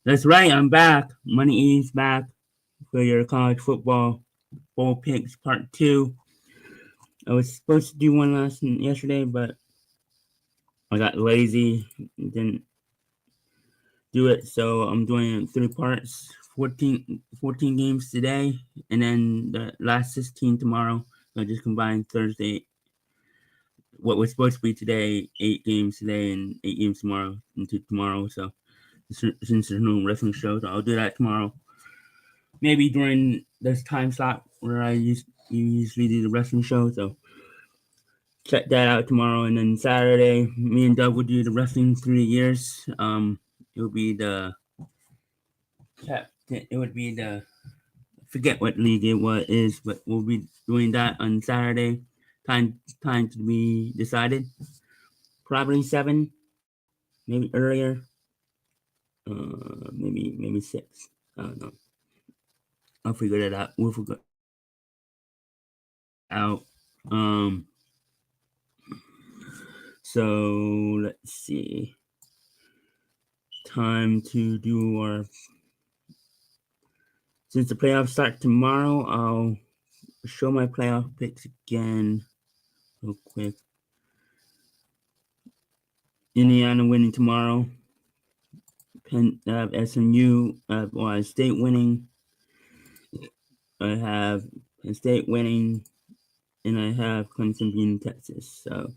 That's right, I'm back. Money E's back for your college football bowl picks part two. I was supposed to do one yesterday, but I got lazy, didn't do it. So I'm doing it in three parts. 14 games today, and then the last 16 tomorrow. So I just combined Thursday, what was supposed to be today, 8 games today and 8 games tomorrow into tomorrow. So since there's no wrestling shows, I'll do that tomorrow. Maybe during this time slot where usually do the wrestling show. So check that out tomorrow, and then Saturday, me and Doug will do the wrestling 3 years. It will be the captain. It would be the forget what league it is, but we'll be doing that on Saturday. Time to be decided. Probably 7, maybe earlier. Maybe 6. I don't know. I'll figure that out. We'll figure out. So let's see. Time to do our. Since the playoffs start tomorrow, I'll show my playoff picks again real quick. Indiana winning tomorrow. SMU, Ohio State winning. I have Penn State winning, and I have Clemson beating Texas. So,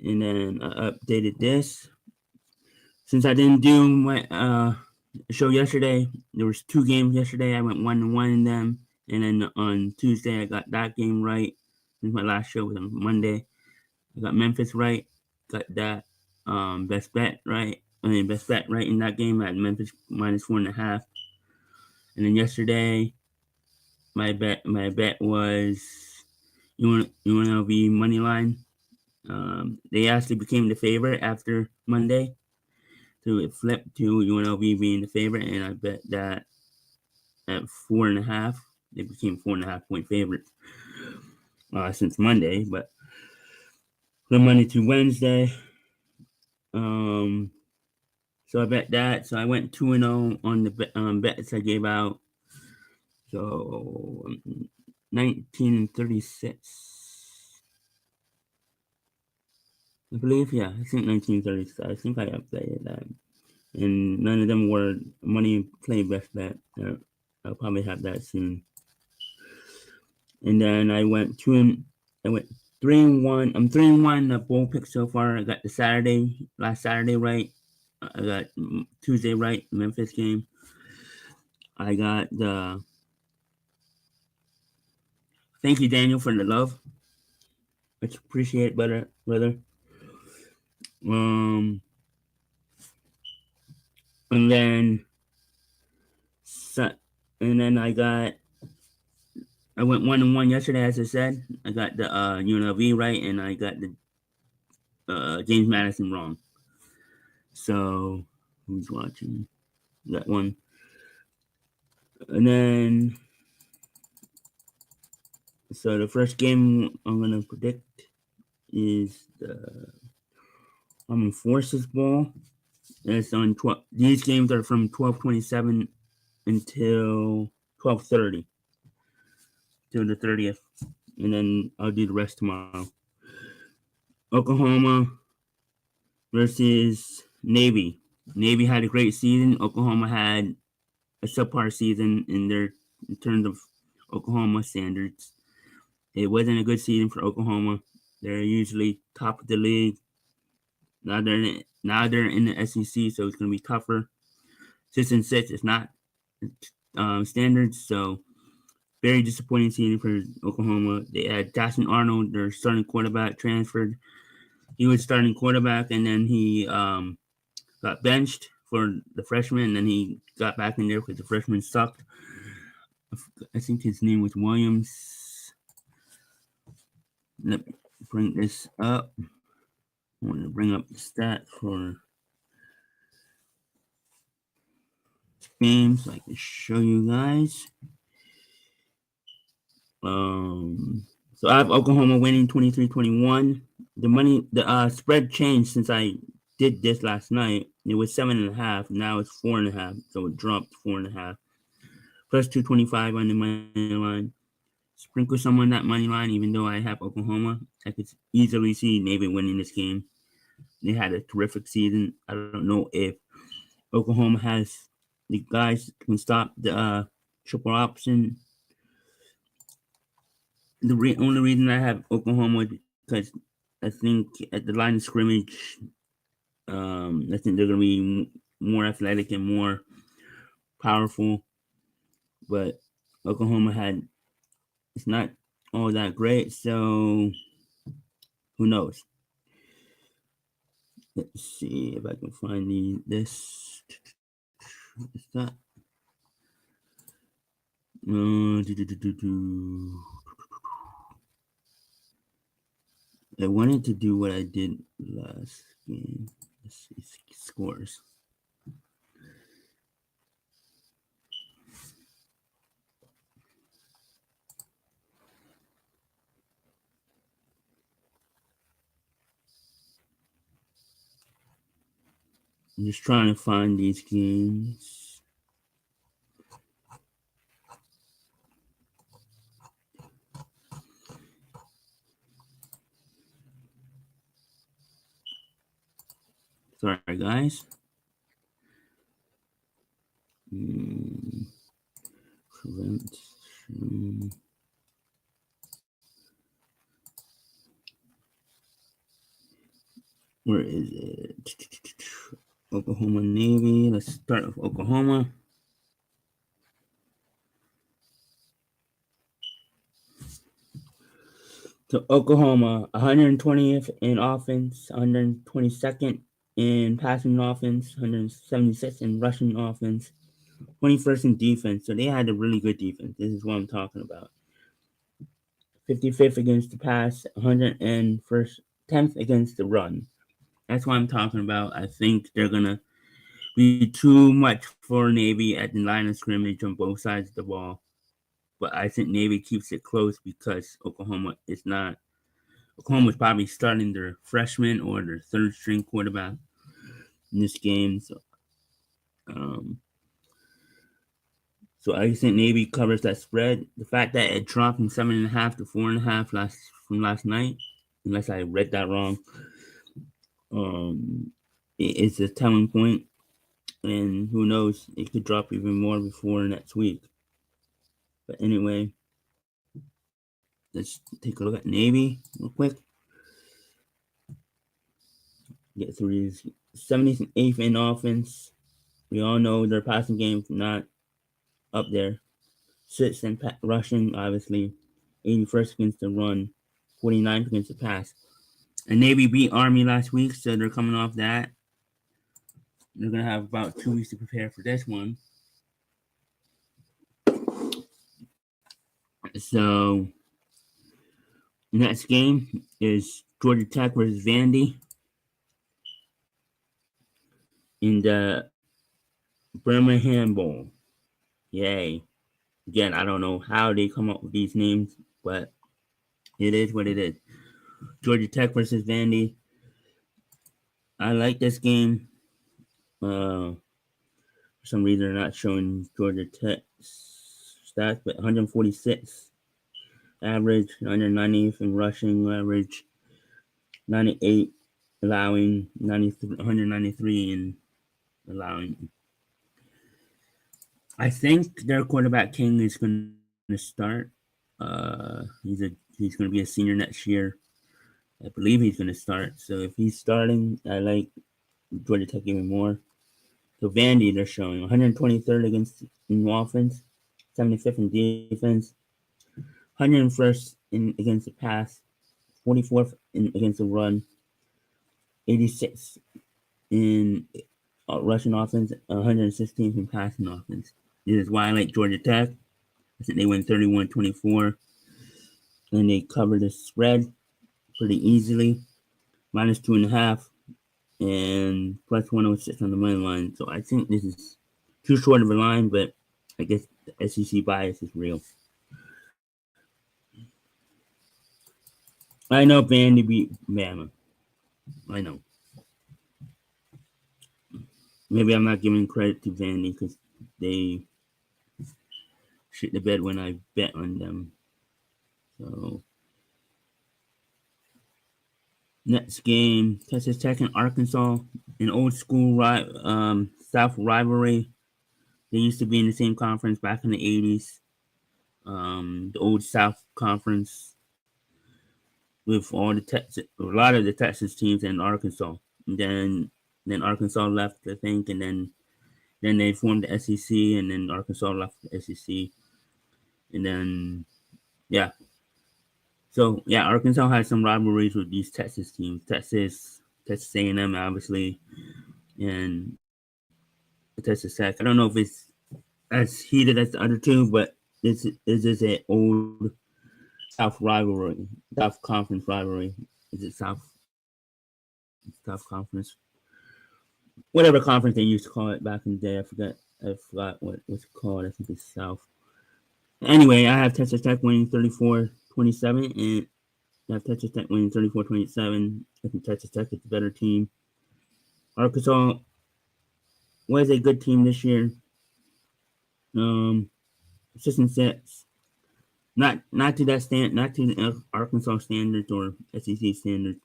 and then I updated this. Since I didn't do my show yesterday, there was 2 games yesterday. I went 1-1 in them, and then on Tuesday I got that game right. Since my last show was on Monday, I got Memphis right. Got that best bet right. Best bet right in that game at Memphis minus 4.5. And then yesterday, my bet was UNLV money line. They actually became the favorite after Monday, so it flipped to UNLV being the favorite, and I bet that at 4.5. They became 4.5-point favorites since Monday, but from Monday to Wednesday. So I bet that. So I went 2-0 on the bets I gave out. So 1936. I believe, yeah, I think 1936. I think I updated that. And none of them were money play best bet. I'll probably have that soon. And then I went 3-1. I'm 3-1 the bowl pick so far. I got the last Saturday right. I got Tuesday right, Memphis game. I got the. Thank you, Daniel, for the love. Much appreciate, brother. And then I went 1-1 yesterday, as I said. I got the UNLV right, and I got the James Madison wrong. So who's watching that one? And then, so the first game I'm gonna predict is the Armed Forces Bowl. It's on 12. These games are from 12:27 until 12:30 till the 30th, and then I'll do the rest tomorrow. Oklahoma versus Navy. Navy had a great season. Oklahoma had a subpar season in terms of Oklahoma standards. It wasn't a good season for Oklahoma. They're usually top of the league. Now they're in the SEC, so it's going to be tougher. 6-6 is not standards, so very disappointing season for Oklahoma. They had Jackson Arnold, their starting quarterback, transferred. He was starting quarterback, and then he got benched for the freshman, and then he got back in there because the freshman sucked. I think his name was Williams. Let me bring this up. I want to bring up the stat for games so I can show you guys. So I have Oklahoma winning 23-21. The spread changed since I did this last night. It was 7.5. Now it's 4.5. So it dropped 4.5. Plus 225 on the money line. Sprinkle some on that money line, even though I have Oklahoma. I could easily see Navy winning this game. They had a terrific season. I don't know if Oklahoma has the guys can stop the triple option. The only reason I have Oklahoma is because I think at the line of scrimmage, I think they're going to be more athletic and more powerful. But Oklahoma it's not all that great, so who knows? Let's see if I can find this. What's that? I wanted to do what I did last game. Let's see scores. I'm just trying to find these games. Sorry, guys. Prevent. Where is it? Oklahoma Navy. Let's start with Oklahoma. So Oklahoma, 120th in offense, 122nd in passing offense, 176th in rushing offense, 21st in defense. So they had a really good defense. This is what I'm talking about. 55th against the pass, 101st, 10th against the run. That's what I'm talking about. I think they're gonna be too much for Navy at the line of scrimmage on both sides of the ball. But I think Navy keeps it close because Oklahoma's probably starting their freshman or their third string quarterback in this game. So I think Navy covers that spread. The fact that it dropped from 7.5 to 4.5 from last night, unless I read that wrong, it's a telling point. And who knows, it could drop even more before next week. But anyway, let's take a look at Navy real quick. Get through these 70th and 8th in offense. We all know their passing game not up there. 6th in rushing, obviously. 81st against the run. 49th against the pass. And Navy beat Army last week, so they're coming off that. They're going to have about 2 weeks to prepare for this one. So, the next game is Georgia Tech versus Vandy in the Birmingham Bowl. Yay. Again, I don't know how they come up with these names, but it is what it is. Georgia Tech versus Vandy. I like this game. For some reason, they're not showing Georgia Tech stats, but 146 average, 190th in rushing average, 98 allowing, 193 in allowing. I think their quarterback King is going to start. He's going to be a senior next year. I believe he's going to start. So if he's starting, I like Georgia Tech even more. So Vandy, they're showing 123rd in offense, 75th in defense, 101st against the pass, 44th against the run, 86th in rushing offense, 116th in passing offense. This is why I like Georgia Tech. I think they win 31-24, and they cover the spread pretty easily, minus 2.5, and plus 106 on the money line. So I think this is too short of a line, but I guess the SEC bias is real. I know Vandy beat Bama. I know. maybe I'm not giving credit to Vandy because they shit the bed when I bet on them. So next game, Texas Tech and Arkansas, an old school South rivalry. They used to be in the same conference back in the 80s. The old South Conference with all the a lot of the Texas teams and Arkansas. And then Arkansas left, I think, and then they formed the SEC, and then Arkansas left the SEC, and then yeah. So yeah, Arkansas has some rivalries with these Texas teams, Texas A&M, obviously, and Texas Tech. I don't know if it's as heated as the other two, but this is an old South rivalry, South Conference rivalry. Is it South Conference? Whatever conference they used to call it back in the day. I forgot what it's called. I think it's South. Anyway, I have Texas Tech winning 34-27, and I have Texas Tech winning 34-27. I think Texas Tech is the better team. Arkansas was a good team this year. Assistant sets, not to that not to the Arkansas standards or SEC standards,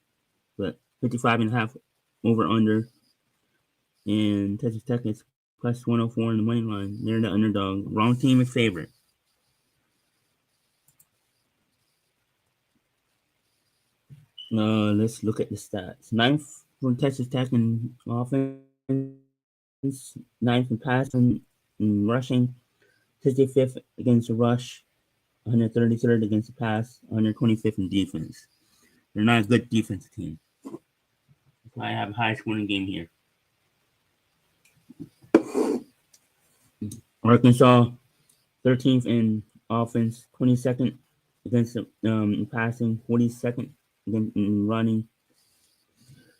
but 55.5 over under. And Texas Tech is plus 104 in the money line. They're the underdog. Wrong team is favorite. Let's look at the stats. Ninth for Texas Tech in offense, ninth in passing and rushing, 65th against the rush, 133rd against the pass, 125th in defense. They're not a good defensive team. That's why I have a high scoring game here. Arkansas, 13th in offense, 22nd against in passing, 42nd in running,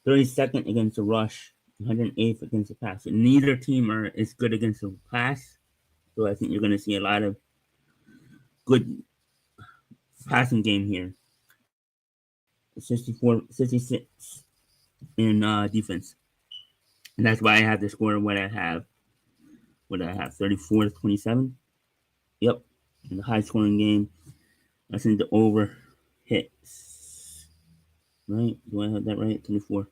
32nd against the rush, 108th against the pass. Neither team is good against the pass, so I think you're going to see a lot of good passing game here. 66 in defense, and that's why I have the score what I have. What I have, 34-27. Yep, in the high scoring game. I think the over hits. Right? Do I have that right? 24.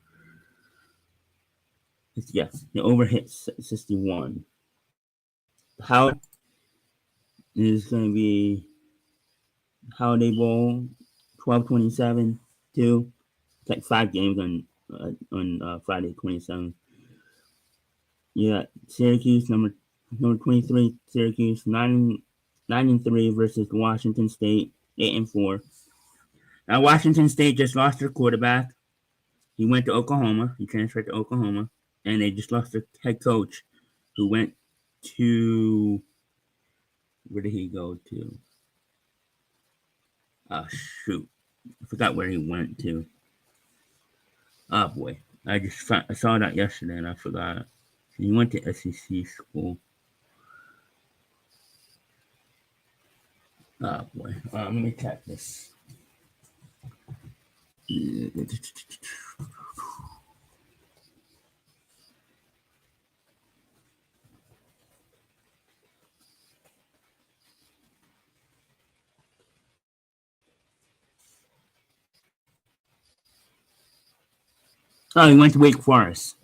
Yes, the over hits 61. How is going to be Holiday Bowl 12-27 too. It's like 5 games on Friday 27. Yeah, Syracuse number 23. Syracuse 9-3 versus Washington State 8-4. Now Washington State just lost their quarterback. He went to Oklahoma. He transferred to Oklahoma, and they just lost their head coach, who went to where did he go to? Shoot, I forgot where he went to. Oh boy, I saw that yesterday and I forgot. He went to SEC school. Oh boy, let me check this. Oh, he went to Wake Forest.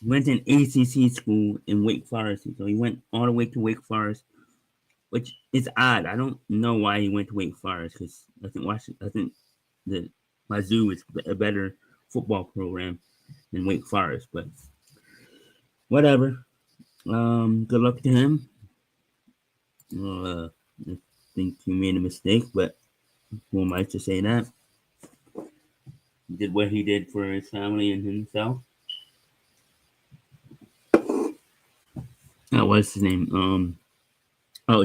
He went to an ACC school in Wake Forest, so he went all the way to Wake Forest, which is odd. I don't know why he went to Wake Forest because I think the Wazoo is a better football program than Wake Forest, but whatever. Good luck to him. I think he made a mistake, but who am I to say that? He did what he did for his family and himself. What's his name?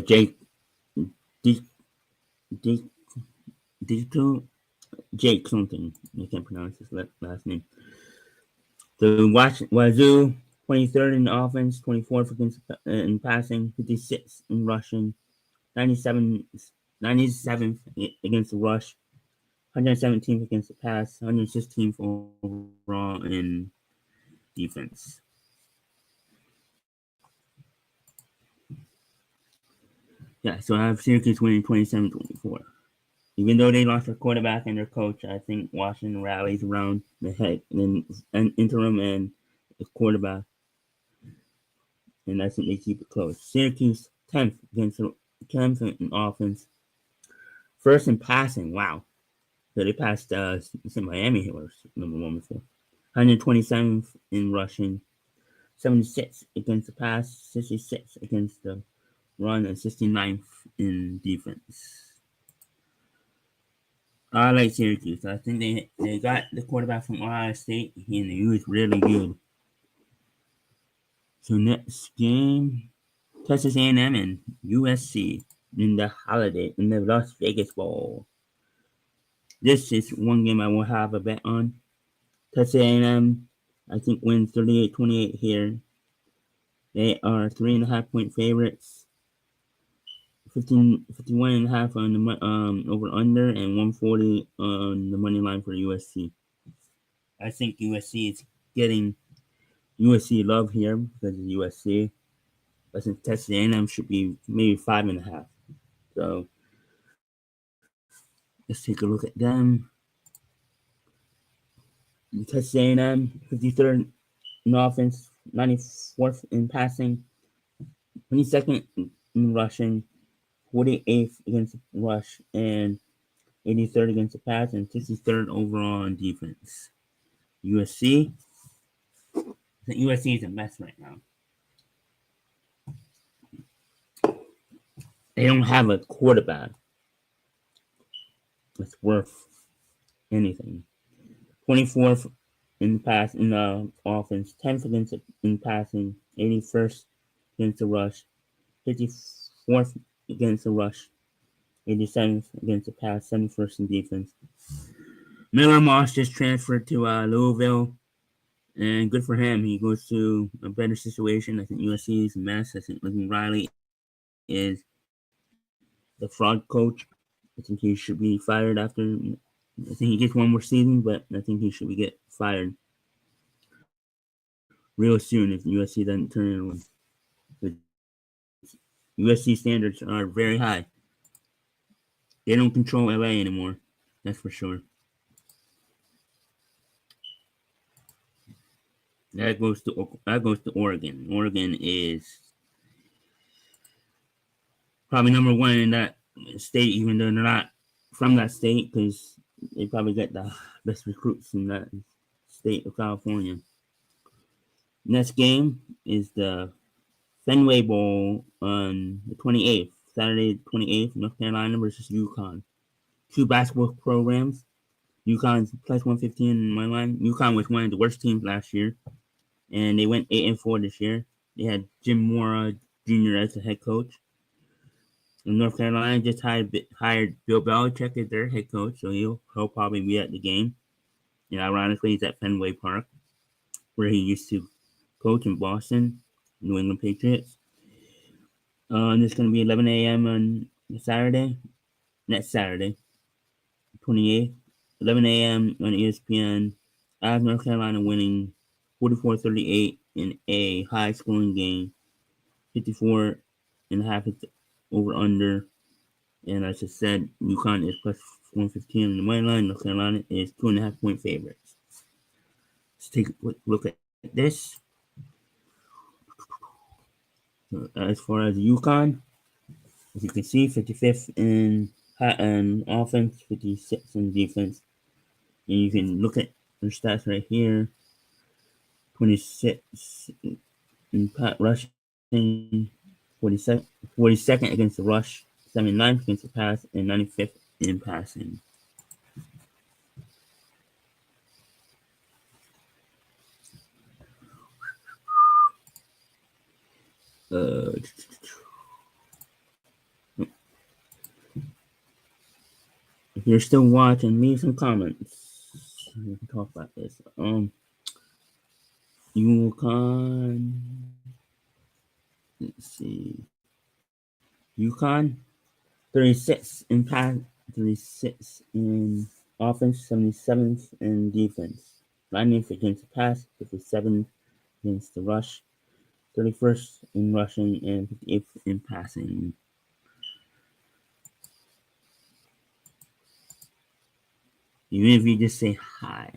Jake. D- D- Jake something. I can't pronounce his last name. The Wazoo, 23rd in offense, 24th against in passing, 56th in rushing, 97th against the rush, 117th against the pass, 116th overall in defense. Yeah, so I have Syracuse winning 27-24. Even though they lost their quarterback and their coach, I think Washington rallies around the head and then an interim and the quarterback, and I think they keep it close. Syracuse 10th against the 10th in offense, first in passing. Wow, so they passed Miami who was number one before. 127th in rushing, 76 against the pass, 66 against the run, and 69th in defense. I like Syracuse. I think they got the quarterback from Ohio State, and he was really good. So next game, Texas A&M and USC in the Las Vegas Bowl. This is one game I will have a bet on. Texas A&M, I think, wins 38-28 here. They are 3.5-point favorites. 51.5 on the over under, and 140 on the money line for USC. I think USC is getting USC love here because of USC. I think Texas A&M should be maybe 5.5. So let's take a look at them. Texas A&M 53rd in offense, 94th in passing, 22nd in rushing, 48th against the rush, and 83rd against the pass, and 63rd overall on defense. USC, I think USC is a mess right now. They don't have a quarterback that's worth anything. 24th in the offense, 10th against in passing, 81st against the rush, 54th against the rush, 87th against the pass, 71st in defense. Miller Moss just transferred to Louisville, and good for him. He goes to a better situation. I think USC is a mess. I think Lincoln Riley is the fraud coach. I think he should be fired after. I think he gets one more season, but I think he should get fired real soon if USC doesn't turn it around. USC standards are very high. They don't control LA anymore. That's for sure. That goes to Oregon. Oregon is probably number one in that state, even though they're not from that state, because they probably get the best recruits in that state of California. Next game is the Fenway Bowl on the 28th, Saturday 28th, North Carolina versus UConn. Two basketball programs. UConn's plus 115 in my line. UConn was one of the worst teams last year, and they went 8-4 this year. They had Jim Mora Jr. as the head coach. And North Carolina just hired Bill Belichick as their head coach, so he'll probably be at the game. And ironically, he's at Fenway Park, where he used to coach in Boston, New England Patriots. And it's going to be 11 a.m. on Saturday, next Saturday, 28th, 11 a.m. on ESPN. I have North Carolina winning 44-38 in a high-scoring game. 54.5 is over under. And as I said, UConn is plus 115 in the money line. North Carolina is 2.5-point favorites. Let's take a quick look at this. As far as UConn, as you can see, 55th in offense, 56th in defense. And you can look at their stats right here. 26 in rushing, 42nd against the rush, 79th against the pass, and 95th in passing. If you're still watching, leave some comments. We can talk about this. UConn. Let's see. UConn, 36 in pass, 36 in offense, 77th in defense. 90th against the pass, 57th against the rush, 31st in rushing, and 58th in passing. Even if you just say hi.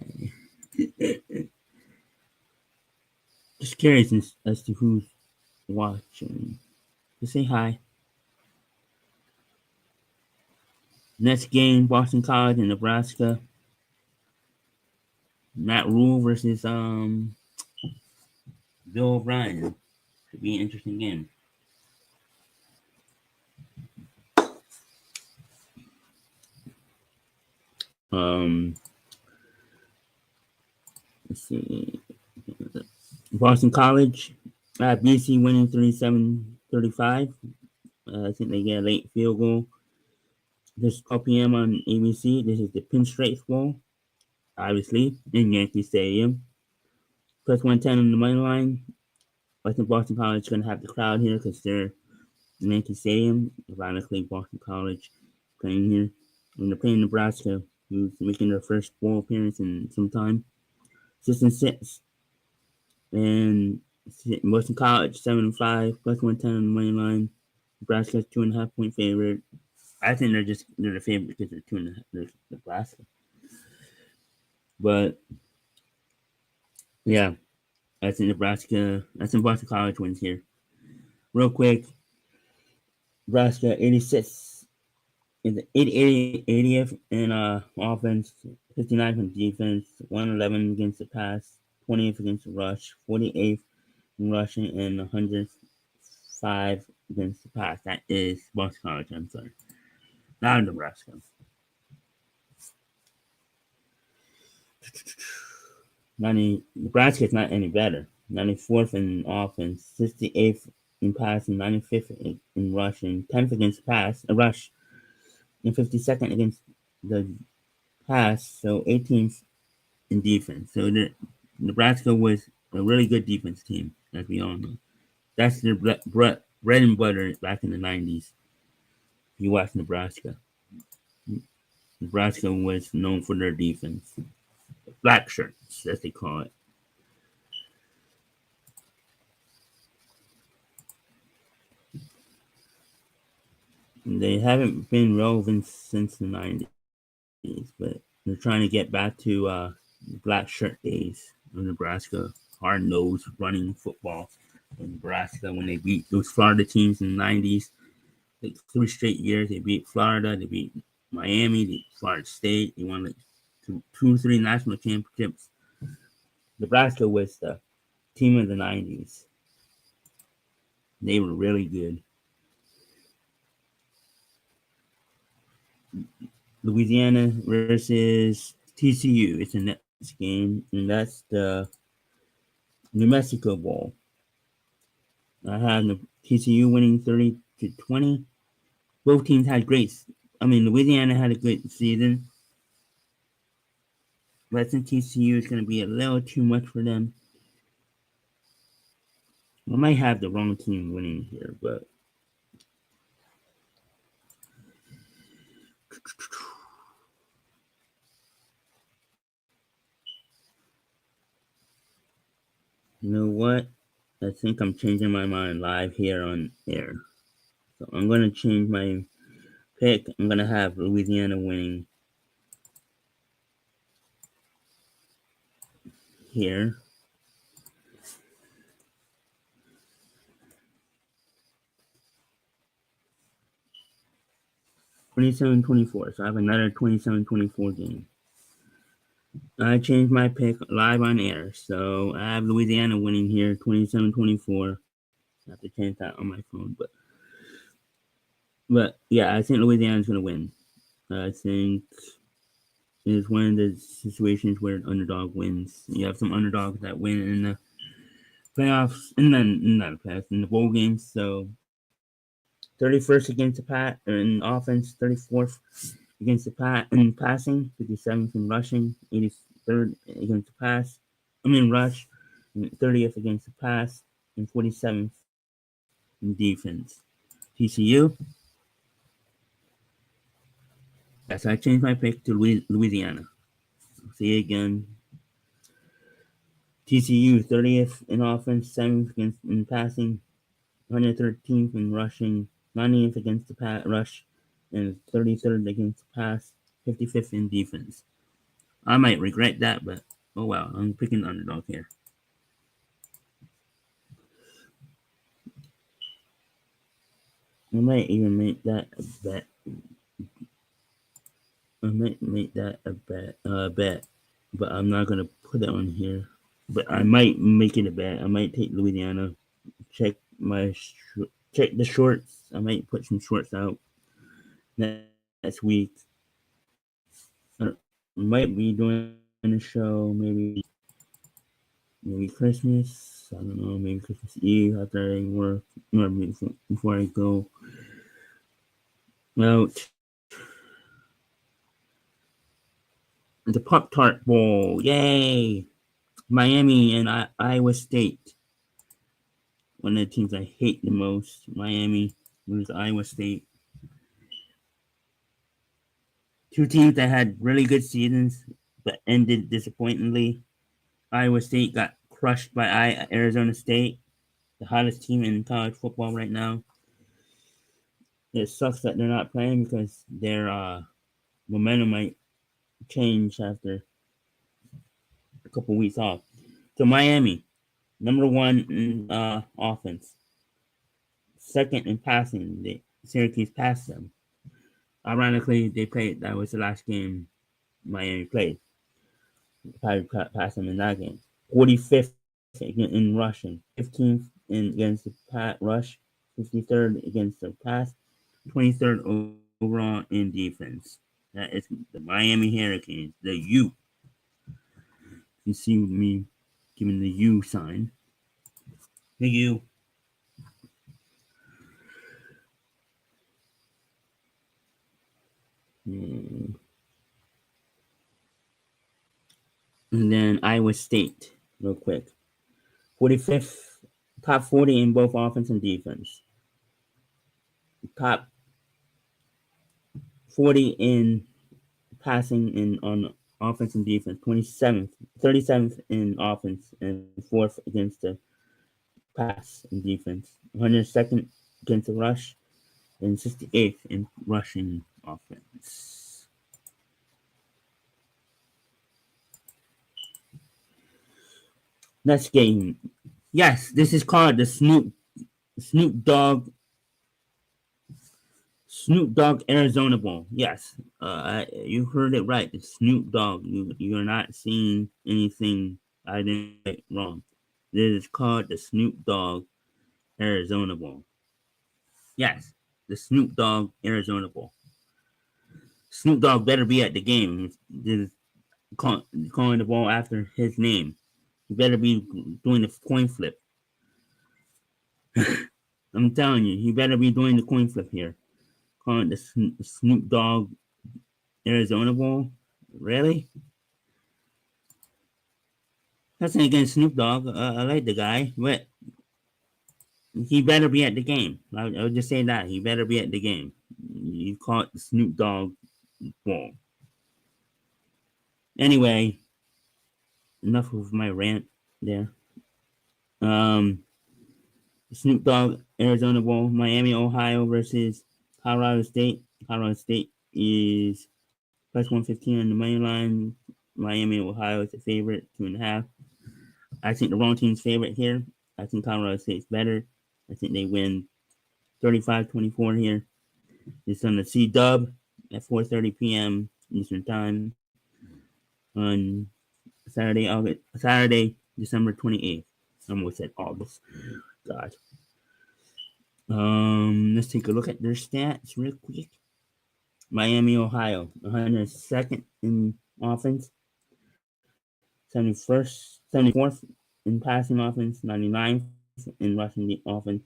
Just curious as to who's watching. Just say hi. Next game, Boston College and Nebraska. Matt Rule versus Bill O'Brien. Should be an interesting game. Let's see. Boston College. BC winning 37-35. I think they get a late field goal. This is 12 p.m. on ABC. This is the Pinstripes Bowl, obviously, in Yankee Stadium. Plus 110 on the money line. I think Boston College is going to have the crowd here because they're in Yankee Stadium. Ironically, Boston College playing here. And they're playing Nebraska, who's making their first bowl appearance in some time. 6-6. And Boston College 7-5, plus 110 on the money line. Nebraska's 2.5-point favorite. I think they're the favorite because they're 2.5. They're Nebraska. But yeah, I think Boston College wins here. Real quick, Nebraska 86 in the 80th in offense, 59th in defense, 111 against the pass, 20th against the rush, 48th in rushing, and 105 against the pass. That is Boston College. I'm sorry, not Nebraska. Nebraska is not any better. 94th in offense, 68th in passing, 95th in rushing, 10th against pass, a rush, and 52nd against the pass, so 18th in defense. So Nebraska was a really good defense team, as we all know. That's their bread and butter back in the 90s. If you watch Nebraska, Nebraska was known for their defense. Black shirts, as they call it. They haven't been relevant since the 90s, but they're trying to get back to black shirt days of Nebraska. Hard nosed running football in Nebraska when they beat those Florida teams in the 90s. Like 3 straight years, they beat Florida, they beat Miami, they beat Florida State. They won like two or three national championships. Nebraska was the team of the 90s. They were really good. Louisiana versus TCU. It's a next game, and that's the New Mexico Bowl. I have the TCU winning 30-20. Both teams had Louisiana had a great season. But I think TCU is going to be a little too much for them. I might have the wrong team winning here, but you know what? I think I'm changing my mind live here on air. So I'm going to change my pick. I'm going to have Louisiana winning here. $27-24. So I have another $27-24 game. I changed my pick live on air. So I have Louisiana winning here, 27-24. I have to change that on my phone, but yeah, I think Louisiana's going to win. I think it's one of the situations where an underdog wins. You have some underdogs that win in the playoffs, and then not the playoffs, in the bowl games. So 31st against the Pat in offense, 34th against the Pat in passing, 57th in rushing, 83rd against the pass. Rush, 30th against the pass, and 47th in defense. TCU. Yes, I changed my pick to Louisiana. I'll see you again. TCU 30th in offense, 7th in passing, 113th in rushing, 90th against the rush, and 33rd against the pass, 55th in defense. I might regret that, but oh well. I'm picking the underdog here. I might even make that a bet. I might make that a bet, but I'm not gonna put it on here. But I might make it a bet. I might take Louisiana. Check check the shorts. I might put some shorts out next week. Might be doing a show maybe Christmas. I don't know. Maybe Christmas Eve after I work. Or before I go out. The Pop Tart Bowl. Yay! Miami and Iowa State. One of the teams I hate the most. Miami versus Iowa State. Two teams that had really good seasons but ended disappointingly. Iowa State got crushed by Arizona State, the hottest team in college football right now. It sucks that they're not playing because their momentum might change after a couple weeks off. So Miami, number one in offense, second in passing. Syracuse passed them. Ironically, that was the last game Miami played. Probably passed them in that game. 45th in rushing, 15th against the rush, 53rd against the pass, 23rd overall in defense. That is the Miami Hurricanes, the U. You see me giving the U sign. The U. And then Iowa State, real quick. 45th, top 40 in both offense and defense. Top 40 in passing on offense and defense. 27th, 37th in offense, and 4th against the pass and defense. 102nd against the rush, and 68th in rushing offense. Next game. Yes, this is called the Snoop Dogg Arizona Bowl. Yes, you heard it right. It's Snoop Dogg. You're not seeing anything I didn't get wrong. This is called the Snoop Dogg Arizona Bowl. Yes, the Snoop Dogg Arizona Bowl. Snoop Dogg better be at the game. This calling the ball after his name. He better be doing the coin flip. I'm telling you, he better be doing the coin flip here. Calling the Snoop Dogg Arizona Bowl. Really? Nothing against Snoop Dogg. I like the guy, but he better be at the game. I'll just say that. He better be at the game. You call it the Snoop Dogg Bowl. Anyway, enough of my rant there. Um, Snoop Dogg Arizona Bowl, Miami, Ohio versus Colorado State. Colorado State is plus 115 on the money line. Miami, Ohio is the favorite, 2.5. I think the wrong team's favorite here. I think Colorado State's better. I think they win 35-24 here. It's on the C Dub at 4:30 p.m. Eastern Time on Saturday, December 28th. I almost said August. God. Let's take a look at their stats real quick. Miami, Ohio, 102nd in offense, 74th in passing offense, 99th in rushing offense,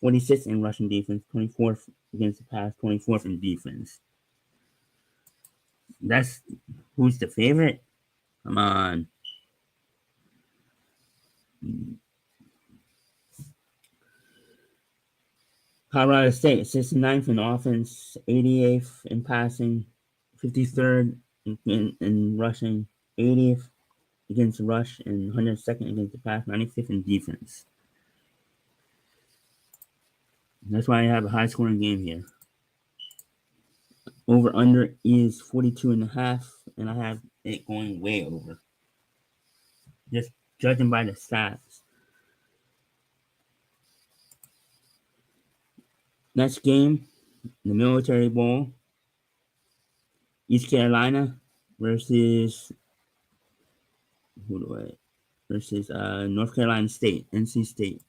46th in rushing defense, 24th against the pass, 24th in defense. That's who's the favorite? Come on. Colorado State, 69th in offense, 88th in passing, 53rd in rushing, 80th against the rush, and 102nd against the pass, 95th in defense. That's why I have a high scoring game here. Over under is 42.5. and I have it going way over. Just judging by the stats. Next game, the Military Bowl, East Carolina versus who do I versus North Carolina State, NC State.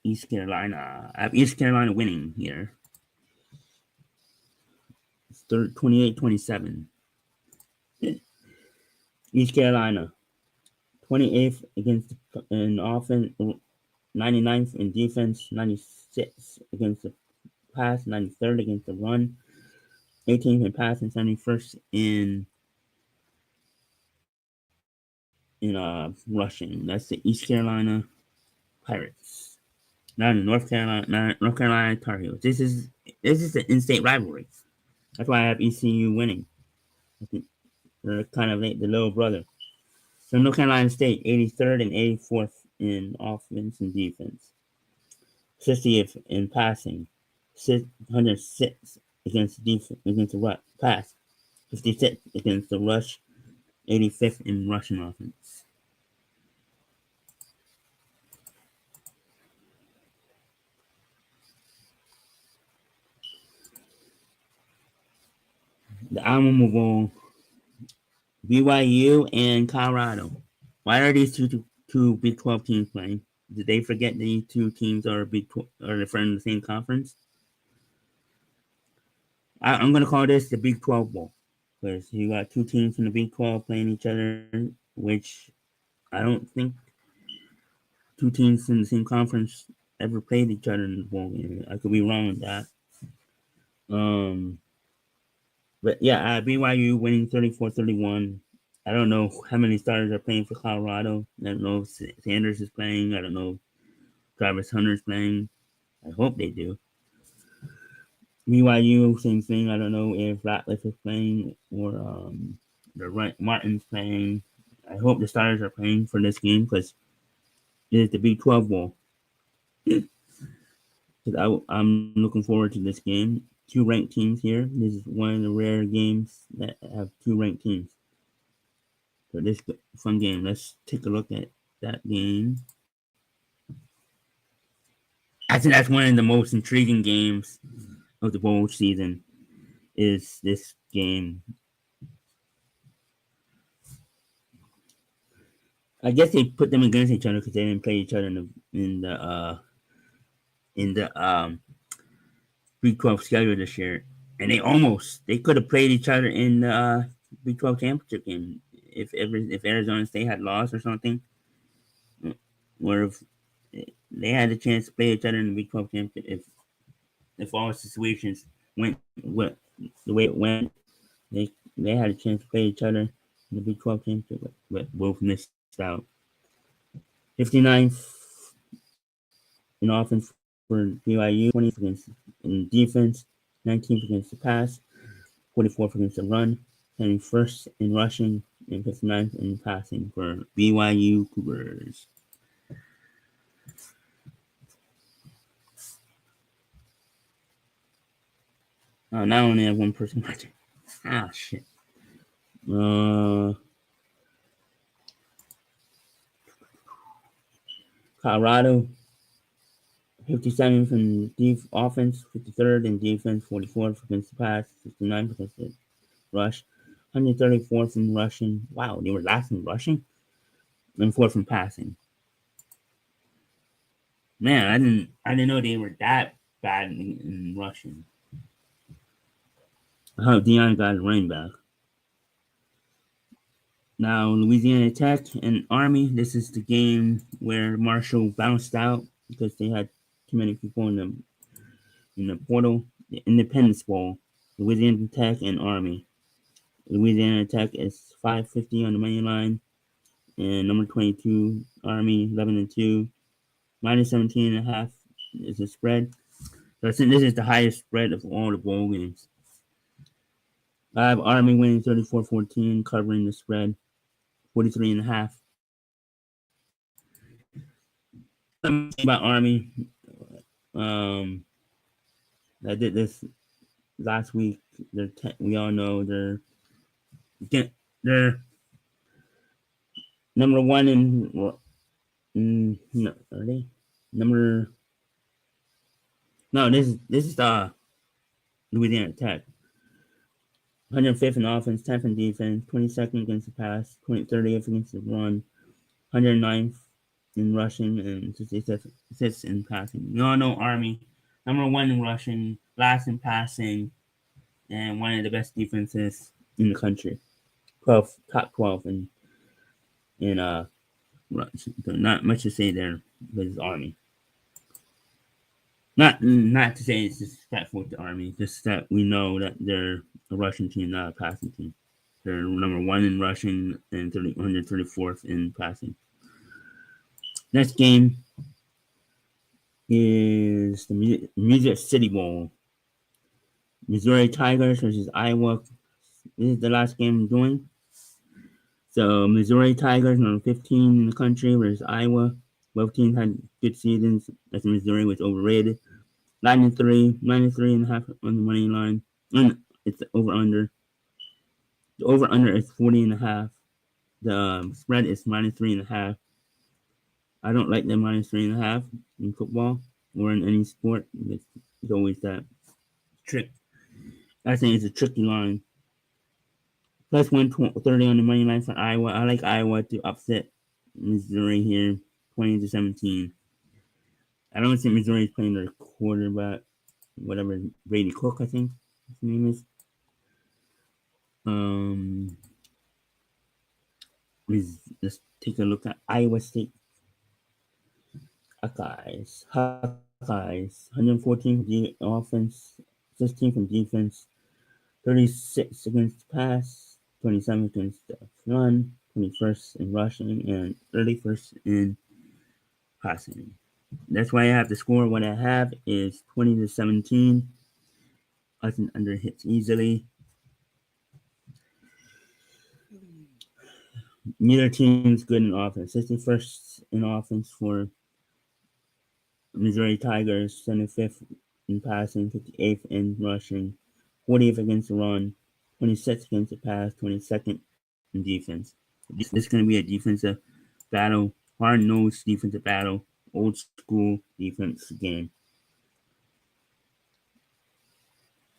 East Carolina. I have East Carolina winning here. It's 28-27. East Carolina, 28th against in offense, 99th in defense, 96th against the pass, 93rd against the run, 18th in passing, 71st in rushing. That's the East Carolina Pirates. Not the North Carolina Tar Heels. This is an in-state rivalry. That's why I have ECU winning. I think they're kind of like the little brother. So North Carolina State, 83rd and 84th in offense and defense. 60th in passing. 106 against the pass. 56 against the rush. 85th in rushing offense. The Alamo Bowl, BYU and Colorado. Why are these two Big 12 teams playing? Did they forget these two teams are are from the same conference? I'm going to call this the Big 12 Bowl because you got two teams from the Big 12 playing each other, which I don't think two teams in the same conference ever played each other in the bowl game. I could be wrong with that. But yeah, BYU winning 34-31. I don't know how many starters are playing for Colorado. I don't know if Sanders is playing. I don't know if Travis Hunter's playing. I hope they do. BYU, same thing. I don't know if Ratliff is playing or Martin's playing. I hope the starters are playing for this game because it is the Big 12 Bowl. I'm looking forward to this game. Two ranked teams here. This is one of the rare games that have two ranked teams. So this fun game. Let's take a look at that game. I think that's one of the most intriguing games of the bowl season. Is this game? I guess they put them against each other because they didn't play each other in the Big 12 schedule this year, and they could have played each other in the Big 12 championship game if Arizona State had lost or something, or if they had a chance to play each other in the Big 12 championship. If all situations went the way it went, they had a chance to play each other in the Big 12 championship, but both missed out. 59th in offense for BYU, 20th against in defense, 19th against the pass, 44th against the run, 21st in rushing, and 59th in passing for BYU Cougars. Now I only have one person watching. Shit. Colorado, 57th in offense, 53rd in defense, 44th against the pass, 59th against the rush, 134th in rushing. Wow, they were last in rushing, and 4th in passing. Man, I didn't know they were that bad in rushing. I hope Deion got his running back. Now, Louisiana Tech and Army. This is the game where Marshall bounced out because they had too many people in the portal. The Independence Bowl, Louisiana Tech and Army. Louisiana Tech is 550 on the money line, and number 22 Army 11-2, minus 17.5 is the spread. So I think this is the highest spread of all the bowl games. I have Army winning 34-14, covering the spread, 43.5. About Army, Um, I did this last week. We all know they're number one no, are they number? No, this is Louisiana Tech. 105th in offense, 10th in defense, 22nd against the pass, 30th against the run, 109th in rushing, and 66th in passing. You all know Army, number one in rushing, last in passing, and one of the best defenses in the country. Top 12 in rush. So not much to say there, but it's Army. Not to say it's disrespectful to Army, just that we know that they're a rushing team, not a passing team. They're number one in rushing and 134th in passing. Next game is the Music City Bowl. Missouri Tigers versus Iowa. This is the last game I'm doing. So Missouri Tigers, number 15 in the country, versus Iowa. Both teams had good seasons. As Missouri was overrated. 93.5 on the money line. And it's over under. The over under is 40.5. The spread is -3.5. I don't like the -3.5 in football or in any sport. It's always that trick. I think it's a tricky line. Plus 130 on the money line for Iowa. I like Iowa to upset Missouri here, 20-17. I don't think Missouri is playing their quarterback, whatever, Brady Cook, I think his name is. Let's take a look at Iowa State. Hawkeyes, 114 from offense, 16 from defense, 36 against the pass, 27 against the run, 21st in rushing, and 31st in passing. That's why I have the score. What I have is 20-17. I can under hits easily. Neither team's good in offense. 61st in offense for Missouri Tigers, 75th in passing, 58th in rushing, 40th against the run, 26th against the pass, 22nd in defense. This is going to be a defensive battle, hard-nosed defensive battle, old school defense game.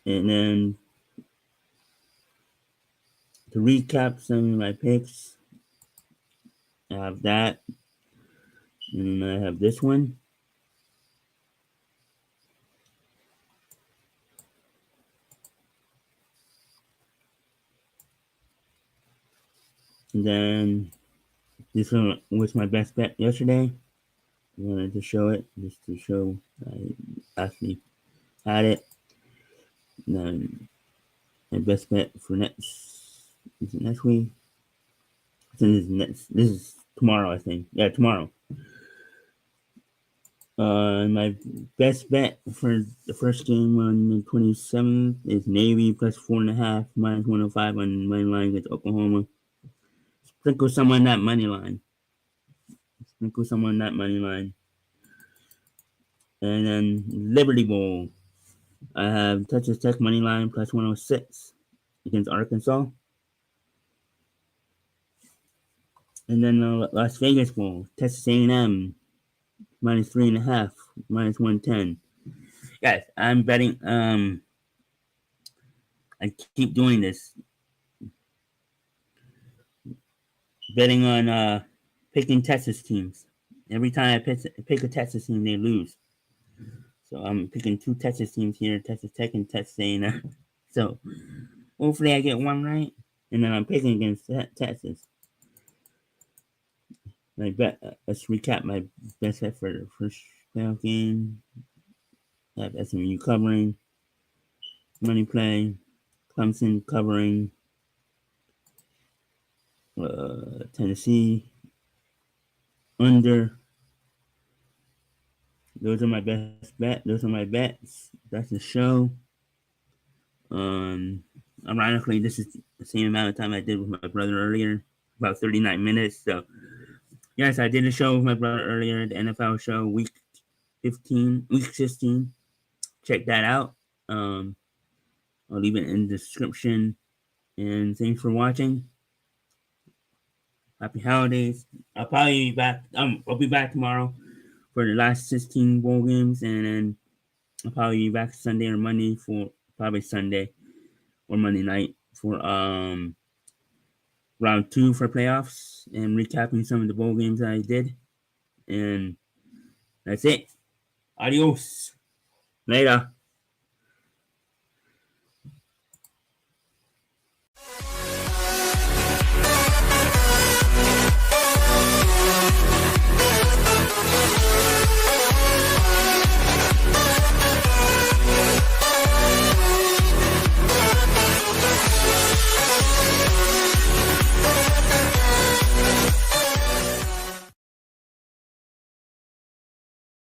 And then to recap some of my picks, I have that, and I have this one. And then this one was my best bet yesterday. I wanted to show it just to show I actually had it. And then my best bet for next week. I think this is tomorrow, I think. Yeah, tomorrow. My best bet for the first game on the 27th is Navy plus 4.5, -105 on money line against Oklahoma. Sprinkle some on that money line. And then Liberty Bowl. I have Texas Tech money line plus 106 against Arkansas. And then the Las Vegas Bowl, Texas A&M -3.5, -110. Guys, I'm betting. I keep doing this, betting on picking Texas teams. Every time I pick a Texas team, they lose. So I'm picking two Texas teams here: Texas Tech and Texas A&M. So hopefully I get one right, and then I'm picking against Texas. Let's recap my best bet for the first playoff game. I have SMU covering, money play, Clemson covering, Tennessee under. Those are my best bet. Those are my bets. That's the show. Ironically, this is the same amount of time I did with my brother earlier, about 39 minutes. So, yes, I did a show with my brother earlier, the NFL show, week week 16. Check that out. I'll leave it in the description. And thanks for watching. Happy holidays. I'll probably be back. I'll be back tomorrow for the last 16 bowl games, and then I'll probably be back Sunday or Monday for probably Sunday or Monday night for round 2 for playoffs and recapping some of the bowl games that I did. And that's it. Adios. Later.